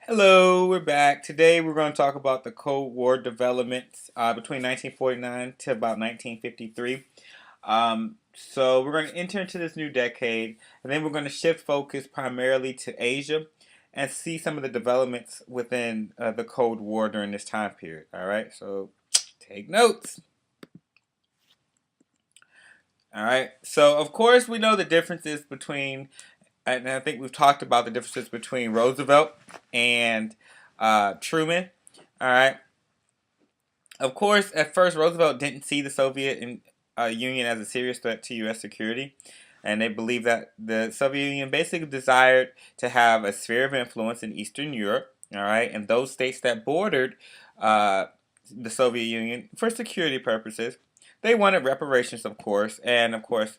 Hello, we're back. Today we're going to talk about the Cold War developments between 1949 to about 1953. So we're going to enter into this new decade, and then we're going to shift focus primarily to Asia and see some of the developments within the Cold War during this time period. All right, so take notes. All right, so of course we know the differences between, and I think we've talked about the differences between Roosevelt and Truman. All right. Of course, at first, Roosevelt didn't see the Union as a serious threat to U.S. security, and they believed that the Soviet Union basically desired to have a sphere of influence in Eastern Europe, all right, and those states that bordered uh, the Soviet Union for security purposes. They wanted reparations, of course, and of course,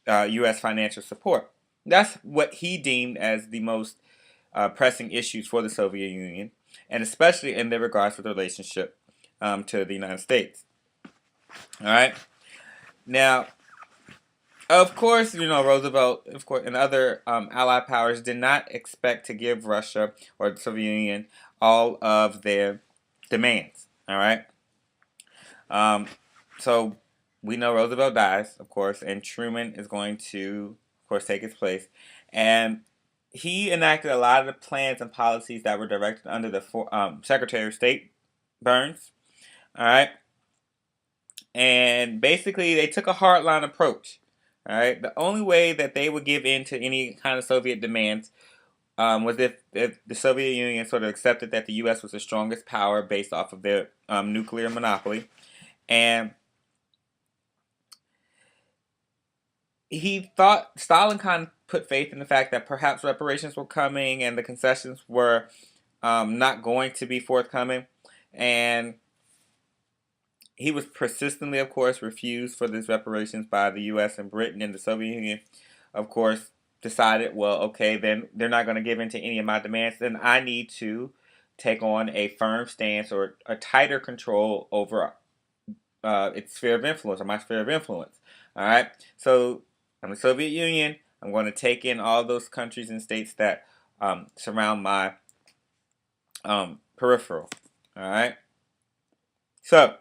U.S. financial support. That's what he deemed as the most pressing issues for the Soviet Union, and especially in their regards with the relationship to the United States. All right. Now, of course, Roosevelt, of course, and other Allied powers did not expect to give Russia or the Soviet Union all of their demands. All right. Um, so we know Roosevelt dies, of course, and Truman is going to, of course, take his place, and he enacted a lot of the plans and policies that were directed under the Secretary of State Burns. All right. And basically, they took a hardline approach. All right, the only way that they would give in to any kind of Soviet demands was if the Soviet Union sort of accepted that the U.S. was the strongest power based off of their nuclear monopoly, and he thought Stalin kind of put faith in the fact that perhaps reparations were coming and the concessions were not going to be forthcoming, and he was persistently, of course, refused for these reparations by the U.S. and Britain, and the Soviet Union, of course, decided, well, okay, then they're not going to give in to any of my demands. Then I need to take on a firm stance or a tighter control over its sphere of influence or my sphere of influence. All right. So I'm the Soviet Union. I'm going to take in all those countries and states that surround my peripheral. All right. So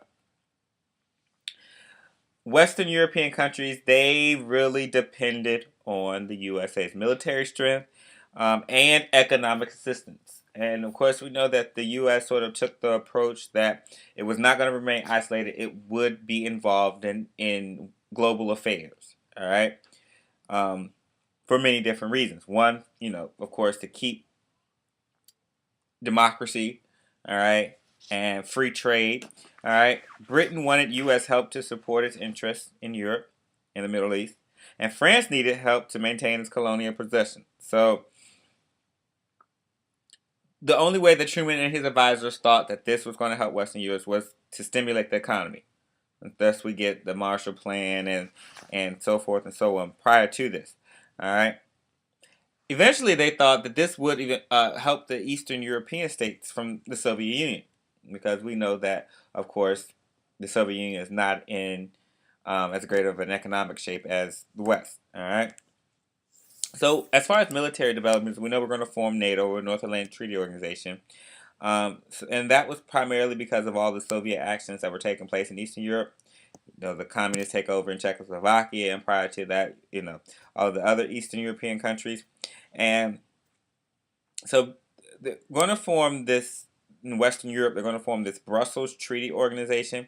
Western European countries, they really depended on the USA's military strength and economic assistance. And of course, we know that the U.S. sort of took the approach that it was not going to remain isolated. It would be involved in global affairs. All right. Um, for many different reasons. One, of course, to keep democracy, all right, and free trade, all right. Britain wanted U.S. help to support its interests in Europe and the Middle East, and France needed help to maintain its colonial possession. So the only way that Truman and his advisors thought that this was going to help Western U.S. was to stimulate the economy. And thus, we get the Marshall Plan and so forth and so on. Prior to this, all right. Eventually, they thought that this would even help the Eastern European states from the Soviet Union, because we know that, of course, the Soviet Union is not in as great of an economic shape as the West. All right. So, as far as military developments, we know we're going to form NATO, or North Atlantic Treaty Organization, and that was primarily because of all the Soviet actions that were taking place in Eastern Europe. The communist takeover in Czechoslovakia, and prior to that, all the other Eastern European countries. And so they're going to form this in Western Europe. They're going to form this Brussels Treaty Organization.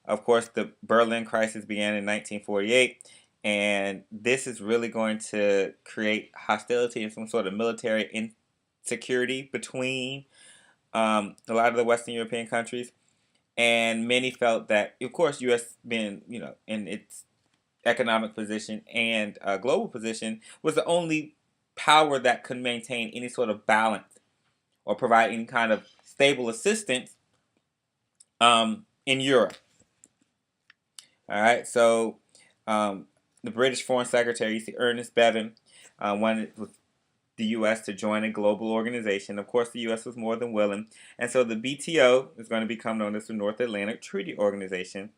Of course, the Berlin crisis began in 1948, and this is really going to create hostility and some sort of military insecurity between a lot of the Western European countries. And many felt that, of course, U.S. being in its economic position and global position was the only power that could maintain any sort of balance or provide any kind of stable assistance in Europe. All right, so um, the British Foreign Secretary, Ernest Bevin, wanted the U.S. to join a global organization. Of course, the U.S. was more than willing, and so the BTO is going to become known as the North Atlantic Treaty Organization,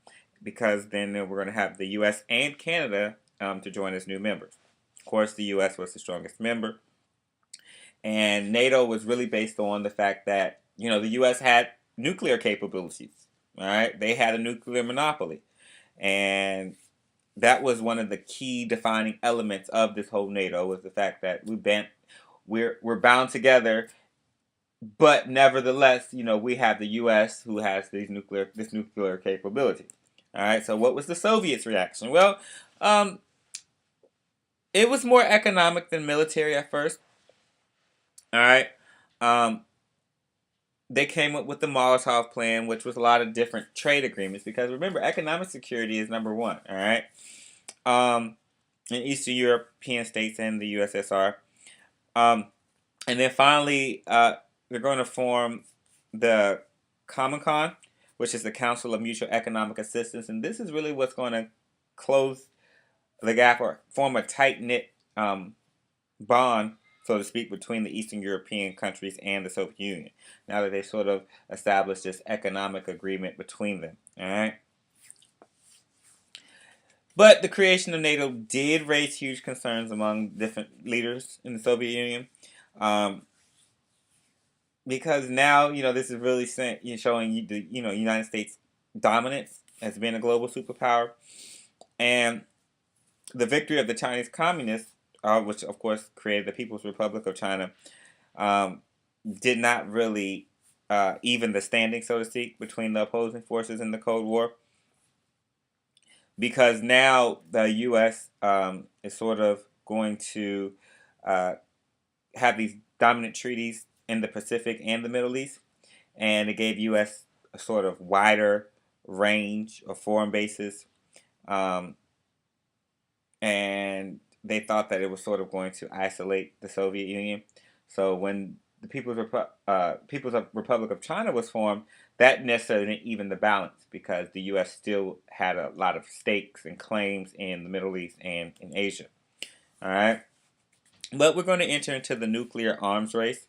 because then we're going to have the U.S. and Canada to join as new members. Of course, the U.S. was the strongest member, And NATO was really based on the fact that, the U.S. had nuclear capabilities. All right, they had a nuclear monopoly, and that was one of the key defining elements of this whole NATO, was the fact that we're bound together, but nevertheless, we have the U.S. who has this nuclear capability. All right, so what was the Soviets' reaction? Well, um, it was more economic than military at first. All right, um, they came up with the Molotov plan, which was a lot of different trade agreements. Because remember, economic security is number one. All right, um, in Eastern European states and the USSR. Um, and then finally, they're going to form the Comecon, which is the Council of Mutual Economic Assistance, and this is really what's going to close the gap or form a tight knit bond, so to speak, between the Eastern European countries and the Soviet Union. Now that they sort of established this economic agreement between them, all right. But the creation of NATO did raise huge concerns among different leaders in the Soviet Union. Um, because now this is really showing the United States dominance as being a global superpower, and the victory of the Chinese Communists, which of course created the People's Republic of China, um, did not really even the standing, so to speak, between the opposing forces in the Cold War, because now the U.S. Is sort of going to uh, have these dominant treaties in the Pacific and the Middle East, and it gave U.S. a sort of wider range of foreign bases, um, and they thought that it was sort of going to isolate the Soviet Union. So when the People's Republic of China was formed, that necessarily didn't even the balance, because the U.S. still had a lot of stakes and claims in the Middle East and in Asia. All right, but we're going to enter into the nuclear arms race,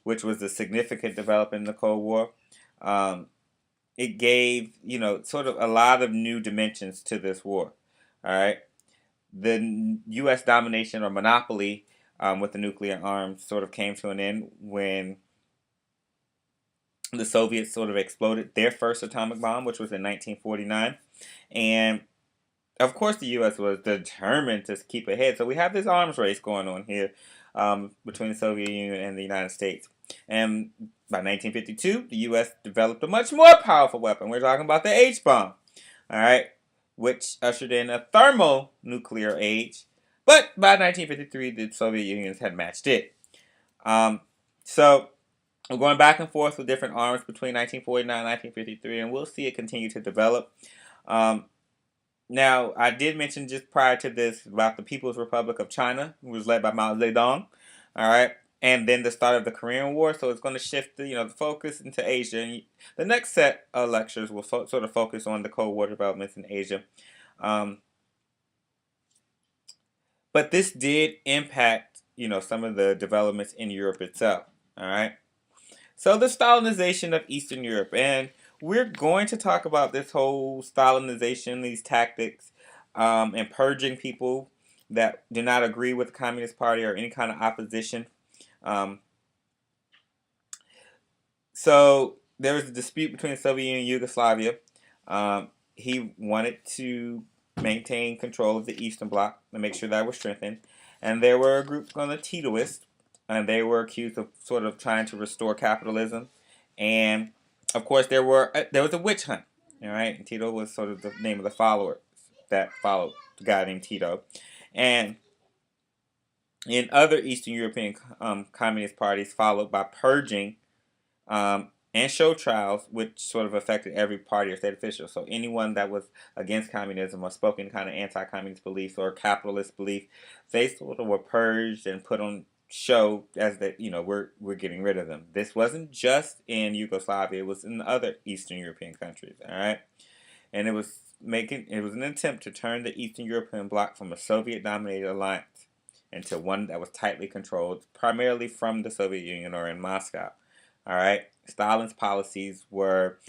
which was a significant development in the Cold War. Um, it gave, sort of a lot of new dimensions to this war. All right. The U.S. domination or monopoly with the nuclear arms sort of came to an end when the Soviets sort of exploded their first atomic bomb, which was in 1949. And of course, the U.S. was determined to keep ahead. So we have this arms race going on here between the Soviet Union and the United States. And by 1952, the U.S. developed a much more powerful weapon. We're talking about the H-bomb, all right, which ushered in a thermonuclear age. But by 1953, the Soviet Union had matched it. So we're going back and forth with different arms between 1949 and 1953, and we'll see it continue to develop. Now, I did mention just prior to this about the People's Republic of China, who was led by Mao Zedong, all right, and then the start of the Korean War. So it's going to shift the focus into Asia. And the next set of lectures will sort of focus on the Cold War developments in Asia. But this did impact some of the developments in Europe itself. All right. So the Stalinization of Eastern Europe, and we're going to talk about this whole Stalinization, these tactics, and purging people that do not agree with the Communist Party or any kind of opposition. Um, so there was a dispute between the Soviet Union and Yugoslavia. He wanted to maintain control of the Eastern Bloc and make sure that was strengthened. And there were a group called the Titoists, and they were accused of sort of trying to restore capitalism. And of course, there was a witch hunt. All right, and Tito was sort of the name of the followers that followed the guy named Tito. And in other Eastern European communist parties, followed by purging and show trials, which sort of affected every party or state official. So anyone that was against communism or spoke any kind of anti-communist beliefs or capitalist belief, they sort of were purged and put on show as that we're getting rid of them. This wasn't just in Yugoslavia; it was in other Eastern European countries. All right, and it was an attempt to turn the Eastern European bloc from a Soviet-dominated alliance into one that was tightly controlled, primarily from the Soviet Union or in Moscow. All right, Stalin's policies were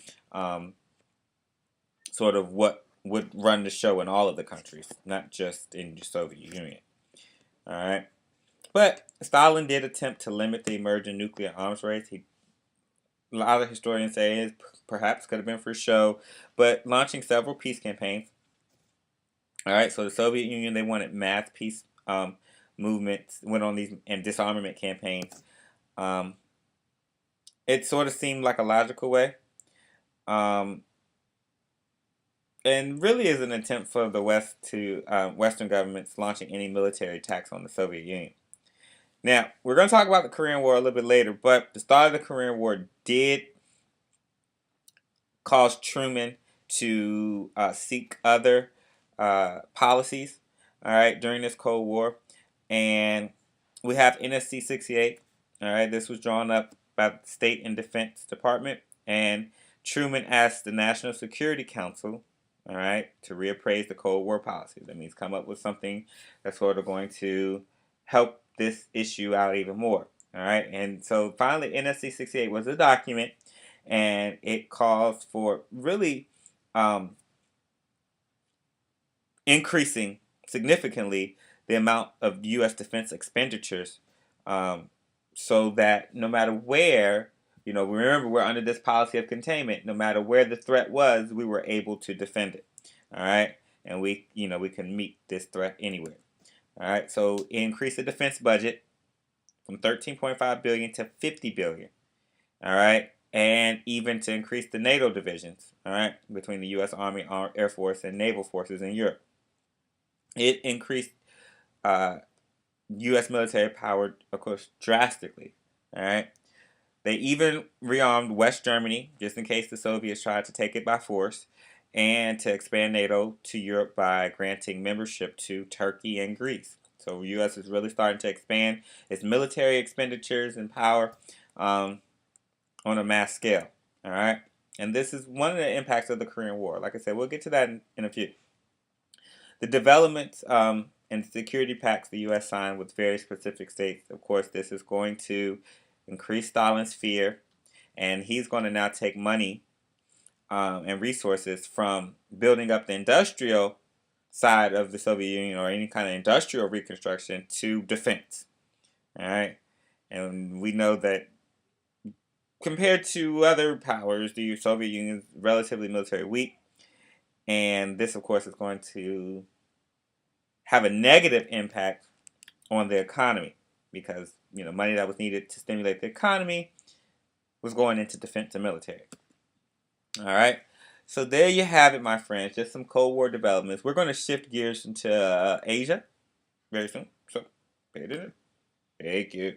sort of what would run the show in all of the countries, not just in the Soviet Union. All right. But Stalin did attempt to limit the emerging nuclear arms race. A lot of historians say it perhaps could have been for show, but launching several peace campaigns. All right, so the Soviet Union, they wanted mass peace movements, went on these and disarmament campaigns. Um, it sort of seemed like a logical way, um, and really is an attempt for the West to Western governments launching any military attacks on the Soviet Union. Now, we're going to talk about the Korean War a little bit later, but the start of the Korean War did cause Truman to seek other policies, all right, during this Cold War. And we have NSC 68, all right, this was drawn up by the State and Defense Department. And Truman asked the National Security Council, all right, to reappraise the Cold War policy. That means come up with something that's sort of going to help this issue out even more. All right, and so finally, NSC 68 was a document, and it calls for really increasing significantly the amount of U.S. defense expenditures, so that no matter where, remember we're under this policy of containment. No matter where the threat was, we were able to defend it. All right, and we can meet this threat anywhere. All right, so increase the defense budget from 13.5 billion to 50 billion. All right, and even to increase the NATO divisions. All right, between the U.S. Army, Air Force, and naval forces in Europe. It increased U.S. military power, of course, drastically. All right, they even rearmed West Germany just in case the Soviets tried to take it by force, and to expand NATO to Europe by granting membership to Turkey and Greece. So the U.S. is really starting to expand its military expenditures and power on a mass scale. All right, and this is one of the impacts of the Korean War. Like I said, we'll get to that in a few. The developments and security pacts the U.S. signed with very specific states. Of course, this is going to increase Stalin's fear, and he's going to now take money and resources from building up the industrial side of the Soviet Union or any kind of industrial reconstruction to defense. All right, and we know that compared to other powers, the Soviet Union is relatively military weak, and this, of course, is going to have a negative impact on the economy because money that was needed to stimulate the economy was going into defense and military. All right, so there you have it, my friends. Just some Cold War developments. We're going to shift gears into Asia very soon. So pay attention. Thank you.